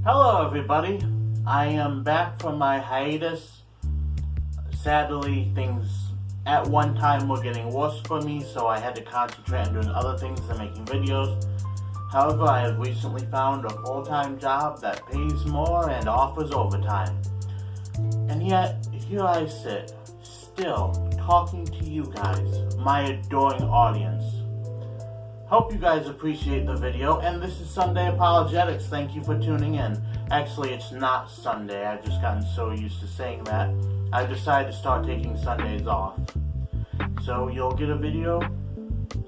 Hello everybody, I am back from my hiatus. Sadly, things at one time were getting worse for me, so I had to concentrate on doing other things than making videos. However, I have recently found a full-time job that pays more and offers overtime. And yet, here I sit, still talking to you guys, my adoring audience. Hope you guys appreciate the video, and this is Sunday Apologetics. Thank you for tuning in. Actually, it's not Sunday. I've just gotten so used to saying that. I've decided to start taking Sundays off. So you'll get a video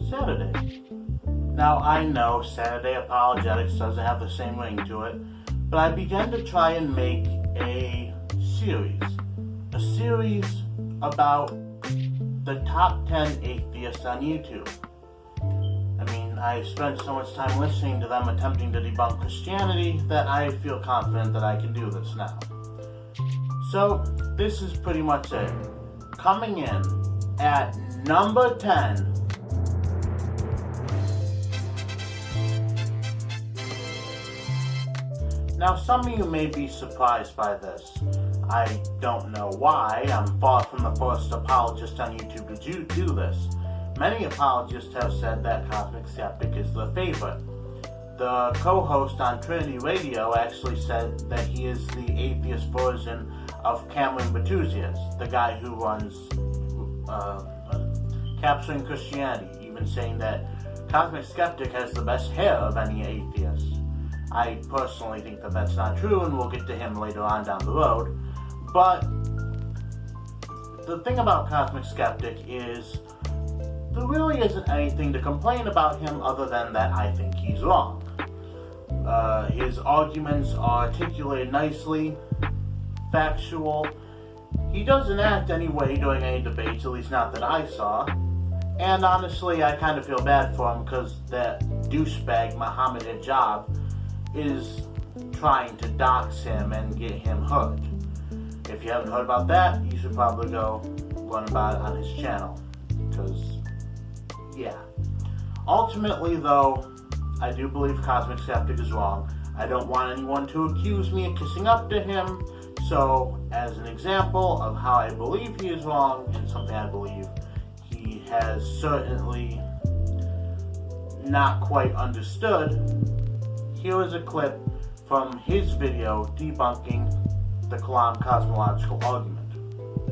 Saturday. Now, I know Saturday Apologetics doesn't have the same ring to it, but I began to try and make a series about the top 10 atheists on YouTube. I mean, I spent so much time listening to them attempting to debunk Christianity that I feel confident that I can do this now. So, this is pretty much it. Coming in at number 10. Now, some of you may be surprised by this. I don't know why. I'm far from the first apologist on YouTube to do this. Many apologists have said that Cosmic Skeptic is the favorite. The co-host on Trinity Radio actually said that he is the atheist version of Cameron Battusias, the guy who runs Capturing Christianity, even saying that Cosmic Skeptic has the best hair of any atheist. I personally think that that's not true, and we'll get to him later on down the road. But the thing about Cosmic Skeptic is there really isn't anything to complain about him other than that I think he's wrong. His arguments are articulated nicely, factual. He doesn't act any way during any debates, at least not that I saw. And honestly, I kind of feel bad for him because that douchebag Mohammed Hijab is trying to dox him and get him hurt. If you haven't heard about that, you should probably go learn about it on his channel. Because, yeah. Ultimately, though, I do believe Cosmic Skeptic is wrong. I don't want anyone to accuse me of kissing up to him. So, as an example of how I believe he is wrong, and something I believe he has certainly not quite understood, here is a clip from his video debunking the Kalam cosmological argument.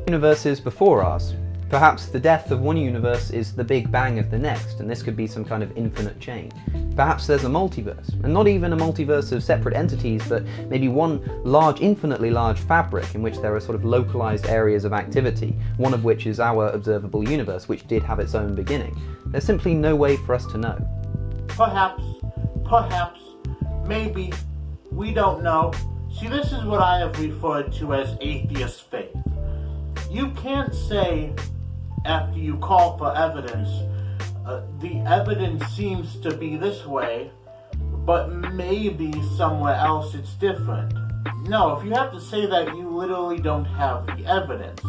Universes before ours. Perhaps the death of one universe is the big bang of the next, and this could be some kind of infinite chain. Perhaps there's a multiverse, and not even a multiverse of separate entities, but maybe one large, infinitely large fabric in which there are sort of localized areas of activity, one of which is our observable universe, which did have its own beginning. There's simply no way for us to know. Perhaps, maybe, we don't know. See, this is what I have referred to as atheist faith. You can't say, after you call for evidence, the evidence seems to be this way, but maybe somewhere else it's different. No, if you have to say that, you literally don't have the evidence.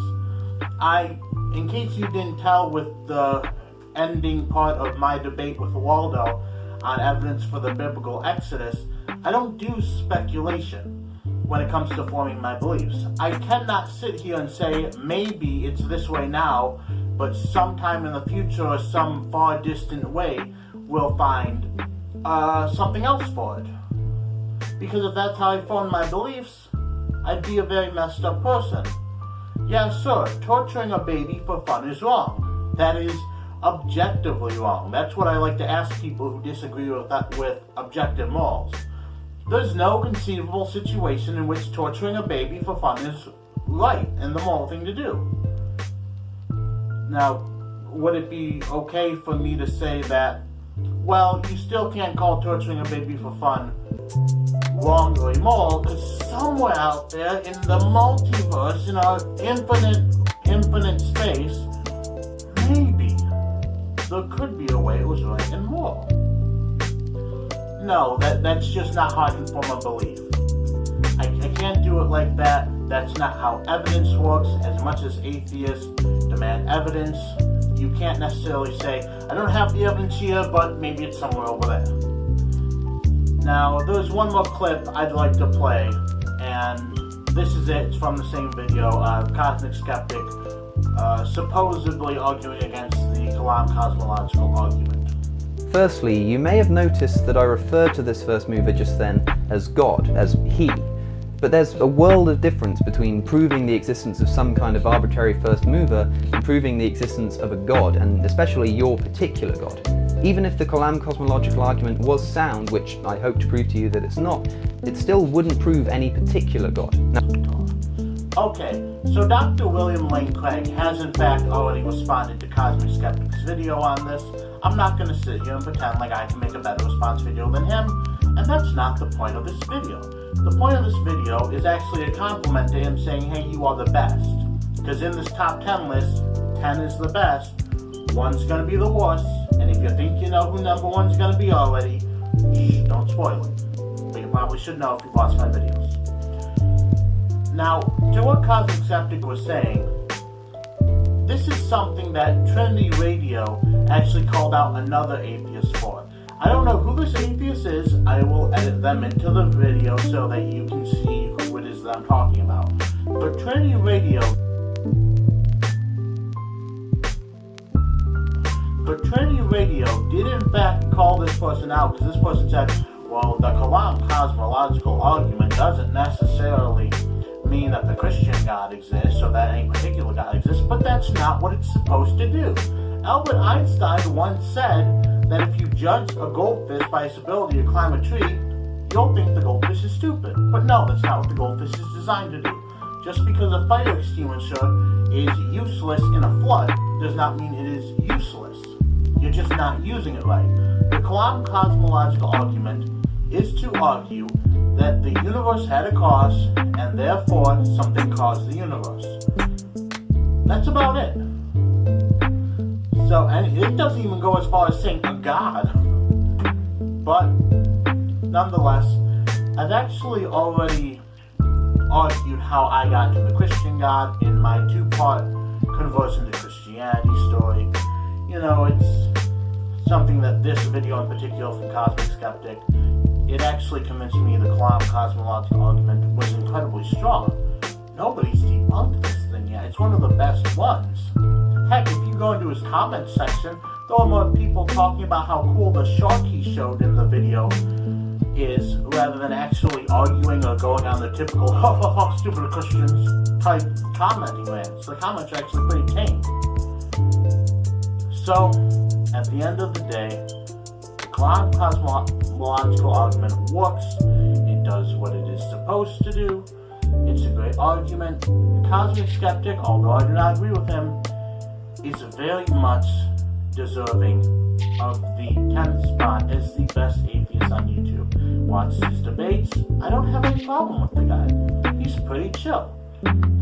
In case you didn't tell with the ending part of my debate with Waldo on evidence for the biblical Exodus, I don't do speculation when it comes to forming my beliefs. I cannot sit here and say, maybe it's this way now, but sometime in the future or some far distant way, we'll find something else for it. Because if that's how I form my beliefs, I'd be a very messed up person. Yeah, sir, torturing a baby for fun is wrong. That is objectively wrong. That's what I like to ask people who disagree with objective morals. There's no conceivable situation in which torturing a baby for fun is right and the moral thing to do. Now, would it be okay for me to say that, well, you still can't call torturing a baby for fun wrong or immoral, because somewhere out there in the multiverse, in our infinite space, maybe there could be a way it was right and moral. No, that's just not how I can form a belief. I can't do it like that. That's not how evidence works. As much as atheists demand evidence, you can't necessarily say, I don't have the evidence here, but maybe it's somewhere over there. Now, there's one more clip I'd like to play, and this is it. It's from the same video of Cosmic Skeptic supposedly arguing against the Kalam cosmological argument. Firstly, you may have noticed that I referred to this first mover just then as God, as he. But there's a world of difference between proving the existence of some kind of arbitrary first mover and proving the existence of a god, and especially your particular god. Even if the Kalam cosmological argument was sound, which I hope to prove to you that it's not, it still wouldn't prove any particular god. Okay, so Dr. William Lane Craig has in fact already responded to Cosmic Skeptic's video on this. I'm not going to sit here and pretend like I can make a better response video than him, and that's not the point of this video. The point of this video is actually a compliment to him saying, hey, you are the best. Because in this top 10 list, 10 is the best, 1's going to be the worst, and if you think you know who number 1's going to be already, don't spoil it. But you probably should know if you've watched my videos. Now, to what Cosmic Skeptic was saying, this is something that Trinity Radio actually called out another atheist for. I don't know who this atheist is. I will edit them into the video so that you can see who it is that I'm talking about. But Trinity Radio did in fact call this person out, because this person said, well, the Kalam cosmological argument doesn't necessarily mean that the Christian God exists or that any particular God exists, but that's not what it's supposed to do. Albert Einstein once said that if you judge a goldfish by its ability to climb a tree, you'll think the goldfish is stupid. But no, that's not what the goldfish is designed to do. Just because a fire extinguisher is useless in a flood does not mean it is useless. You're just not using it right. The Kalam cosmological argument is to argue that the universe had a cause, and therefore something caused the universe. That's about it. So, and it doesn't even go as far as saying a god. But, nonetheless, I've actually already argued how I got to the Christian God in my 2-part conversion to Christianity story. You know, it's something that this video in particular from Cosmic Skeptic, it actually convinced me the Kalam cosmological argument was incredibly strong. Nobody's debunked this thing yet. It's one of the best ones. Heck, if you go into his comment section, there are more people talking about how cool the shark he showed in the video is, rather than actually arguing or going on the typical stupid Christians type commenting rants. The comments are actually pretty tame. So, at the end of the day, the Kalam cosmological argument works. It does what it is supposed to do. It's a great argument. The Cosmic Skeptic, although I do not agree with him, is very much deserving of the 10th spot as the best atheist on YouTube. Watch his debates. I don't have any problem with the guy. He's pretty chill.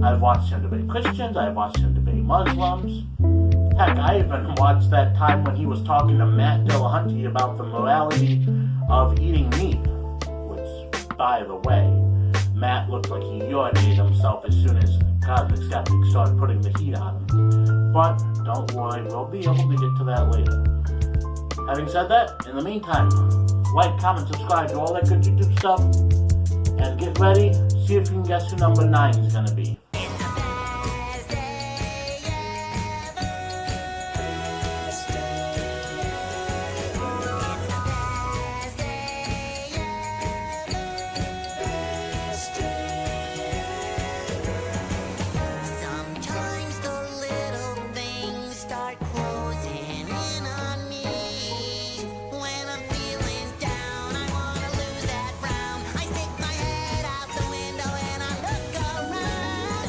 I've watched him debate Christians. I've watched him debate Muslims. Heck, I even watched that time when he was talking to Matt Dillahunty about the morality of eating meat. Which, by the way, Matt looked like he urinated himself as soon as Cosmic Skeptic started putting the heat on him. But don't worry, we'll be able to get to that later. Having said that, in the meantime, like, comment, subscribe, do all that good YouTube stuff, and get ready, see if you can guess who number 9 is going to be.